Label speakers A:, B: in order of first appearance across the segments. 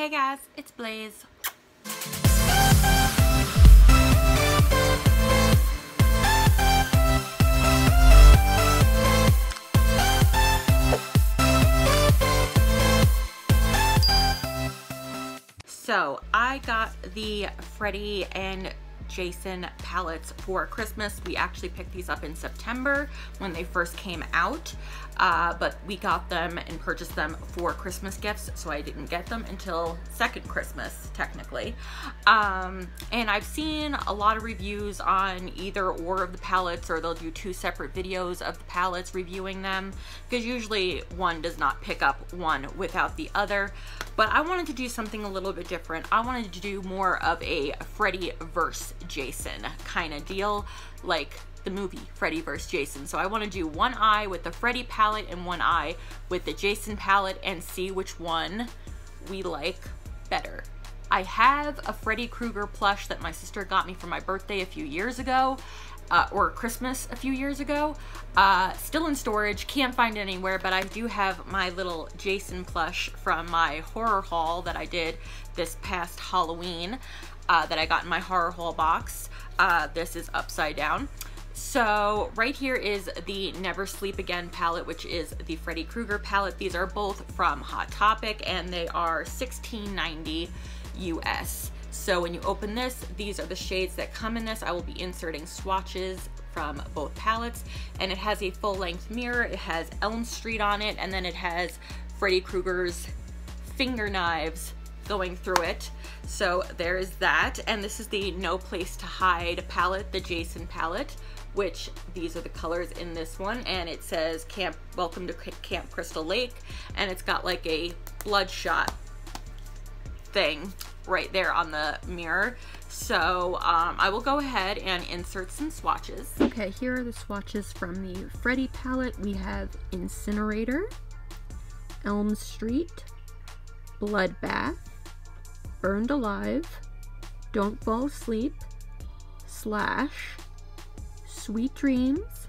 A: Hey guys, it's Blaize. So I got the Freddy and Jason palettes for Christmas. We actually picked these up in September when they first came out, but we got them and purchased them for Christmas gifts, so I didn't get them until second Christmas technically. And I've seen a lot of reviews on either or of the palettes, or they'll do two separate videos of the palettes reviewing them, because usually one does not pick up one without the other. But I wanted to do something a little bit different. I wanted to do more of a Freddy vs. Jason kind of deal, like the movie Freddy vs. Jason. So I want to do one eye with the Freddy palette and one eye with the Jason palette and see which one we like better. I have a Freddy Krueger plush that my sister got me for my birthday a few years ago, or Christmas a few years ago. Still in storage, can't find it anywhere, but I do have my little Jason plush from my horror haul that I did this past Halloween, that I got in my horror haul box. This is upside down. So right here is the Never Sleep Again palette, which is the Freddy Krueger palette. These are both from Hot Topic and they are $16.90 US. So when you open this, these are the shades that come in this. I will be inserting swatches from both palettes, and it has a full-length mirror. It has Elm Street on it, and then it has Freddy Krueger's finger knives going through it. So there is that, and this is the No Place to Hide palette, the Jason palette, which these are the colors in this one, and it says Welcome to Camp Crystal Lake, and it's got like a bloodshot thing right there on the mirror. So I will go ahead and insert some swatches. Okay, here are the swatches from the Freddy palette. We have Incinerator, Elm Street, Bloodbath, Burned Alive, Don't Fall Asleep, Slash, Sweet Dreams,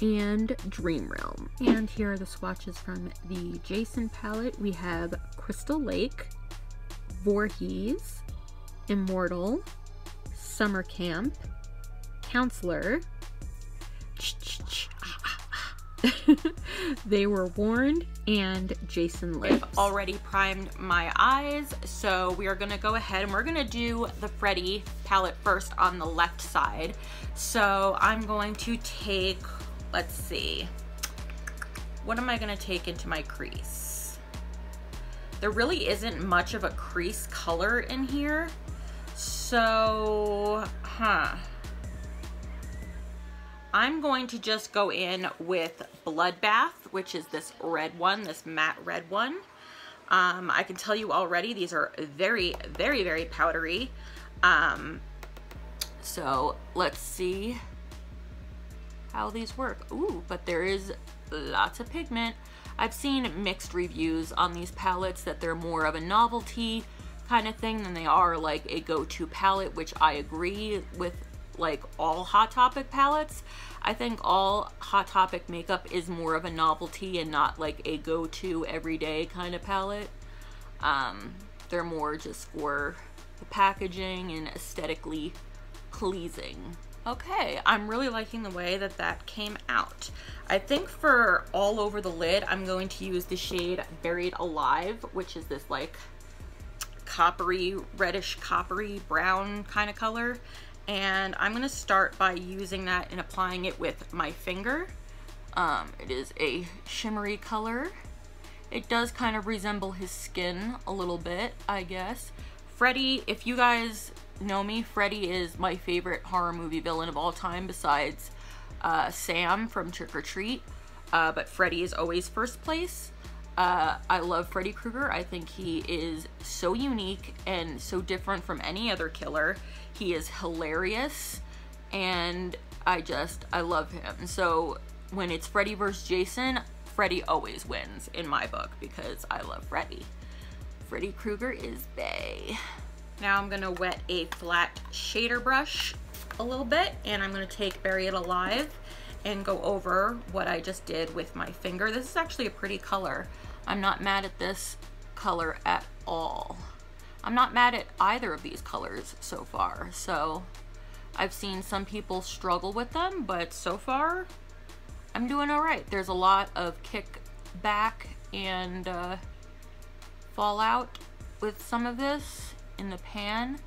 A: and Dream Realm. And here are the swatches from the Jason palette. We have Crystal Lake, Voorhees, Immortal, Summer Camp, Counselor, They Were Warned, and Jason Lives. I've already primed my eyes, so we are gonna go ahead and we're gonna do the Freddy palette first on the left side. So I'm going to take, let's see, what am I gonna take into my crease? There really isn't much of a crease color in here, so I'm going to just go in with Bloodbath, which is this red one, this matte red one. I can tell you already, these are very, very, very powdery. So let's see how these work. Ooh, but there is lots of pigment. I've seen mixed reviews on these palettes that they're more of a novelty kind of thing than they are like a go-to palette, which I agree with. Like all Hot Topic palettes, I think all Hot Topic makeup is more of a novelty and not like a go-to everyday kind of palette. They're more just for the packaging and aesthetically pleasing. Okay, I'm really liking the way that that came out. I think for all over the lid, I'm going to use the shade Buried Alive, which is this like coppery, reddish coppery brown kind of color. And I'm gonna start by using that and applying it with my finger. It is a shimmery color. It does kind of resemble his skin a little bit, I guess. Freddy, if you guys know me, Freddy is my favorite horror movie villain of all time besides Sam from Trick or Treat. But Freddy is always first place. I love Freddy Krueger. I think he is so unique and so different from any other killer. He is hilarious, and I love him. So when it's Freddy vs. Jason, Freddy always wins in my book because I love Freddy. Freddy Krueger is bae. Now I'm gonna wet a flat shader brush a little bit, and I'm gonna take Bury It Alive and go over what I just did with my finger. This is actually a pretty color. I'm not mad at this color at all. I'm not mad at either of these colors so far. So I've seen some people struggle with them, but so far I'm doing all right. There's a lot of kickback and fallout with some of this in the pan,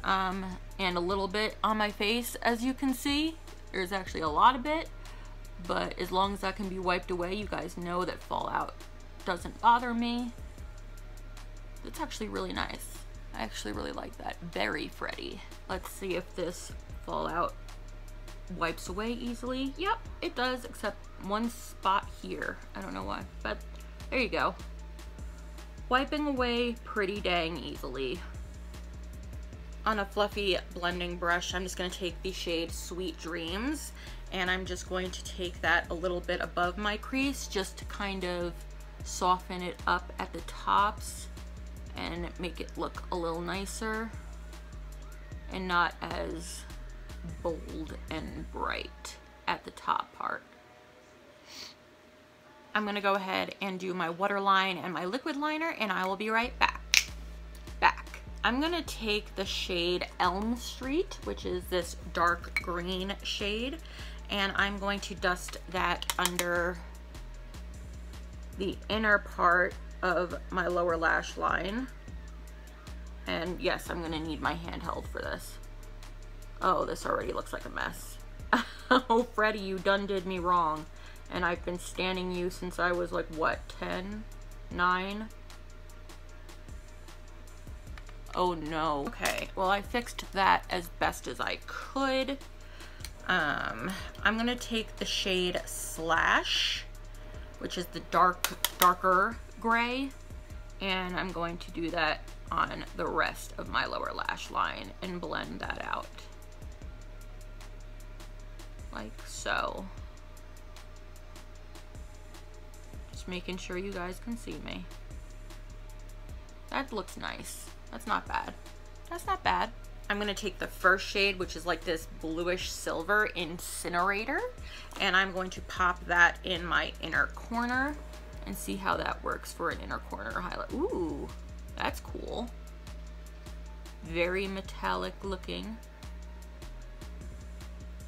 A: and a little bit on my face, as you can see. There's actually a lot of it, but as long as that can be wiped away, you guys know that fallout doesn't bother me. It's actually really nice. I actually really like that. Very Freddy. Let's see if this fallout wipes away easily. Yep, it does, except one spot here. I don't know why, but there you go. Wiping away pretty dang easily. On a fluffy blending brush, I'm just going to take the shade Sweet Dreams, and I'm just going to take that a little bit above my crease just to kind of soften it up at the tops and make it look a little nicer and not as bold and bright at the top part. I'm gonna go ahead and do my waterline and my liquid liner, and I will be right back. I'm gonna take the shade Elm Street, which is this dark green shade, and I'm going to dust that under the inner part of my lower lash line. And yes, I'm gonna need my handheld for this. Oh, this already looks like a mess. Oh, Freddy, you done did me wrong. And I've been standing you since I was like, what, 10? 9? Oh no. Okay, well, I fixed that as best as I could. I'm gonna take the shade Slash, which is the darker gray, and I'm going to do that on the rest of my lower lash line and blend that out. Like so. Just making sure you guys can see me. That looks nice. That's not bad. That's not bad. I'm gonna take the first shade, which is like this bluish silver Incinerator, and I'm going to pop that in my inner corner and see how that works for an inner corner highlight. Ooh, that's cool. Very metallic looking.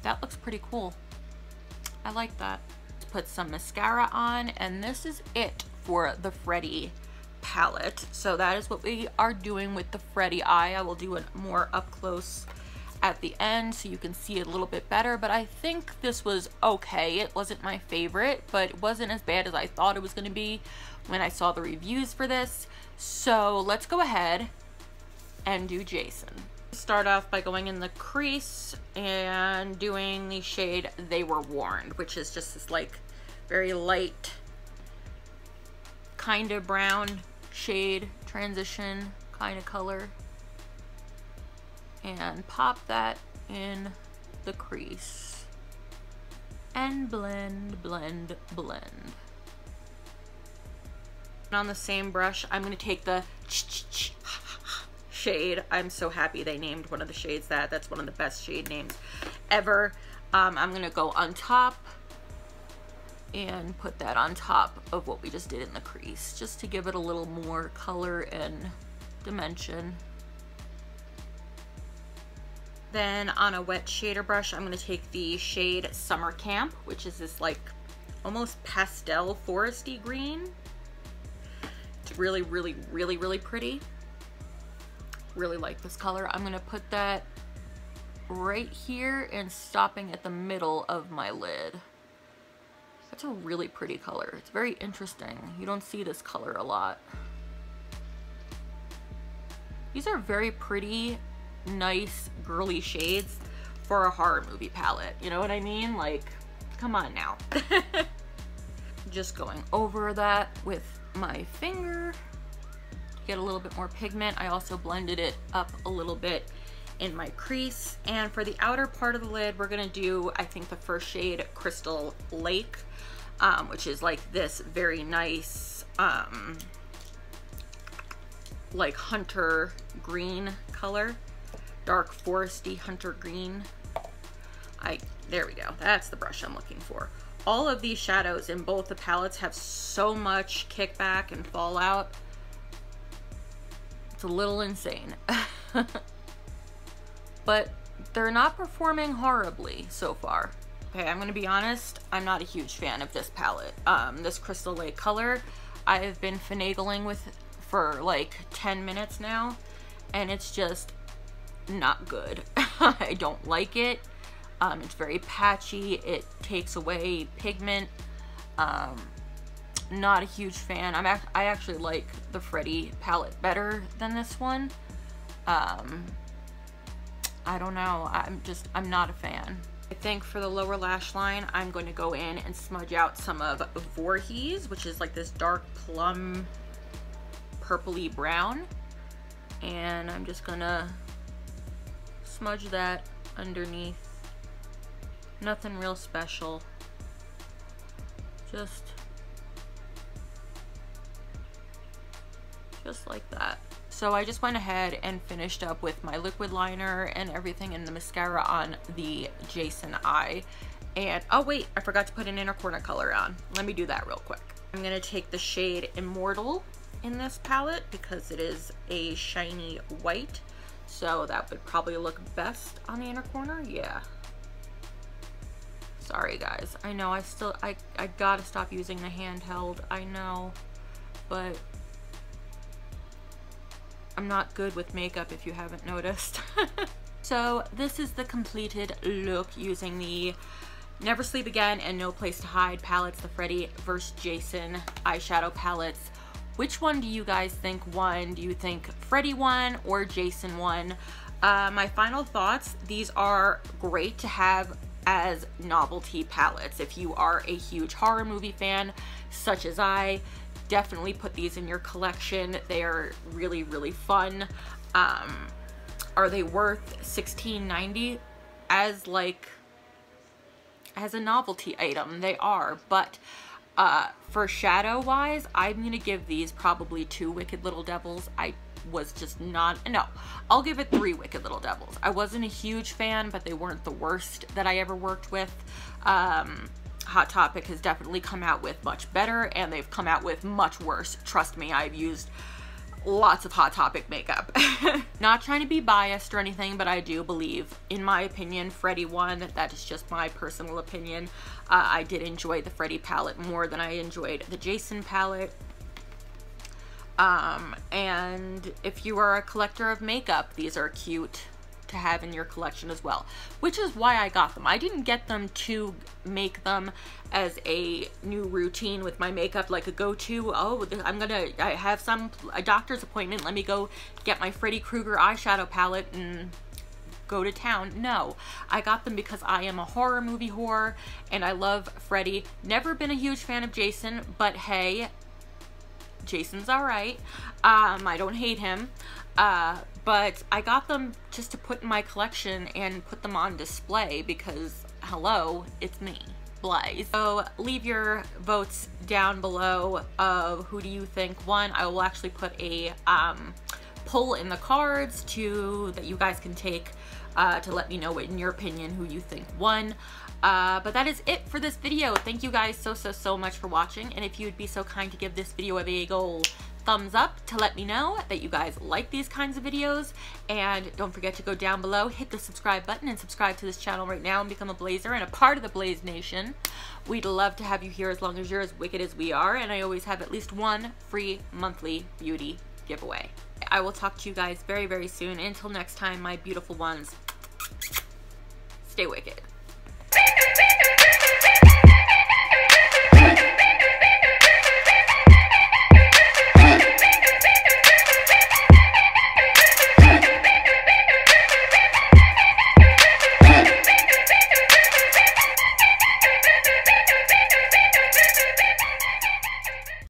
A: That looks pretty cool. I like that. Let's put some mascara on, and this is it for the Freddy palette. So that is what we are doing with the Freddy eye. I will do it more up close at the end so you can see it a little bit better, but I think this was okay. It wasn't my favorite, but it wasn't as bad as I thought it was going to be when I saw the reviews for this. So let's go ahead and do Jason. Start off by going in the crease and doing the shade They Were Warned, which is just this like very light kind of brown shade transition kind of color, and pop that in the crease and blend, blend, blend. And on the same brush, I'm going to take the shade. I'm so happy they named one of the shades that. That's one of the best shade names ever. I'm going to go on top and put that on top of what we just did in the crease, just to give it a little more color and dimension. Then on a wet shader brush, I'm going to take the shade Summer Camp, which is this like almost pastel foresty green. It's really, really, really, really pretty. Really like this color. I'm going to put that right here and stopping at the middle of my lid. That's a really pretty color. It's very interesting. You don't see this color a lot. These are very pretty, nice, girly shades for a horror movie palette. You know what I mean? Like, come on now. Just going over that with my finger to get a little bit more pigment. I also blended it up a little bit in my crease. And for the outer part of the lid, we're gonna do, I think, the first shade, Crystal Lake, which is like this very nice, like hunter green color, dark foresty hunter green. There we go. That's the brush I'm looking for. All of these shadows in both the palettes have so much kickback and fallout. It's a little insane. But they're not performing horribly so far. Okay, I'm gonna be honest, I'm not a huge fan of this palette. This Crystal Lake color, I've been finagling with for like 10 minutes now, and it's just not good. I don't like it. It's very patchy. It takes away pigment. Not a huge fan. I actually like the Freddy palette better than this one. I don't know. I'm not a fan. I think for the lower lash line, I'm going to go in and smudge out some of Voorhees, which is like this dark plum purpley brown. And I'm just gonna smudge that underneath. Nothing real special. Just like that. So I just went ahead and finished up with my liquid liner and everything in the mascara on the Jason eye. And oh wait, I forgot to put an inner corner color on. Let me do that real quick. I'm gonna take the shade Immortal in this palette because it is a shiny white. So that would probably look best on the inner corner. Yeah. Sorry guys. I know I gotta stop using the handheld. I know, but I'm not good with makeup if you haven't noticed. So this is the completed look using the Never Sleep Again and No Place to Hide palettes, the Freddy vs. Jason eyeshadow palettes. Which one do you guys think won? Do you think Freddy won or Jason won? My final thoughts, these are great to have as novelty palettes. If you are a huge horror movie fan, such as I, definitely put these in your collection. They are really, really fun. Are they worth $16.90 as a novelty item? They are, but for shadow wise, I'm gonna give these probably 2 Wicked Little Devils. I was just not, no, I'll give it 3 Wicked Little Devils. I wasn't a huge fan, but they weren't the worst that I ever worked with. Hot Topic has definitely come out with much better, and they've come out with much worse. Trust me, I've used lots of Hot Topic makeup. Not trying to be biased or anything, but I do believe, in my opinion, Freddy won. That is just my personal opinion. I did enjoy the Freddy palette more than I enjoyed the Jason palette. And if you are a collector of makeup, these are cute to have in your collection as well, which is why I got them. I didn't get them to make them as a new routine with my makeup, like a go-to. Oh, I have a doctor's appointment, let me go get my Freddy Krueger eyeshadow palette and go to town. No, I got them because I am a horror movie whore and I love Freddy. Never been a huge fan of Jason, but hey, Jason's alright. I don't hate him. But I got them just to put in my collection and put them on display because, hello, it's me, Blaize. So leave your votes down below of who do you think won. I will actually put a poll in the cards that you guys can take to let me know, in your opinion, who you think won. But that is it for this video. Thank you guys so much for watching, and if you would be so kind to give this video a big ol' thumbs up to let me know that you guys like these kinds of videos, and don't forget to go down below, hit the subscribe button, and subscribe to this channel right now and become a Blazer and a part of the Blaize Nation. We'd love to have you here as long as you're as wicked as we are, and I always have at least 1 free monthly beauty giveaway. I will talk to you guys very, very soon. Until next time, my beautiful ones, stay wicked.